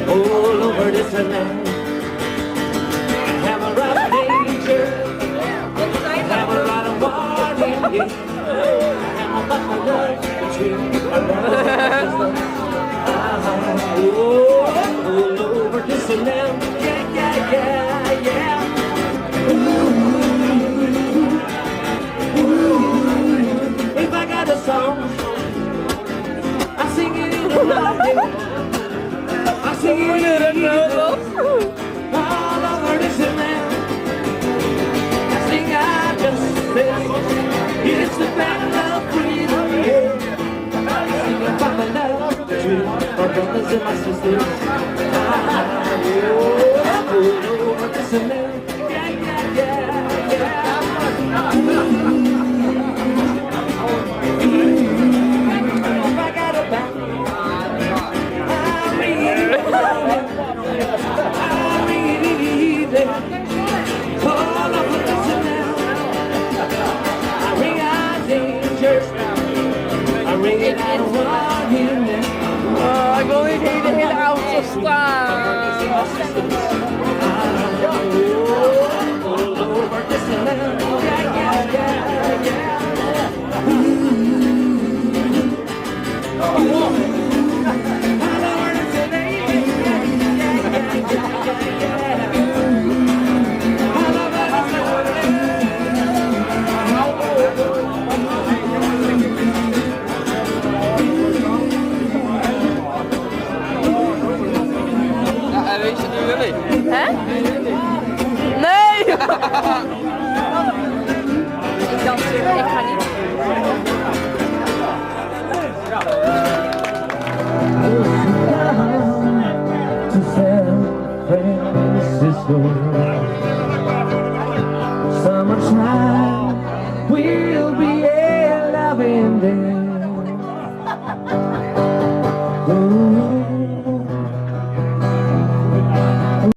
all over this land. Hammer of danger, hammer out of warning, hammer back my love to all over this land. Yeah. If I got a song, I sing it in the night. I sing it in the all over this land. I sing, I just say, it's the battle of freedom. I sing about my love to my brothers and my sisters. All over this land. Yeah. I'm going to hit out of style.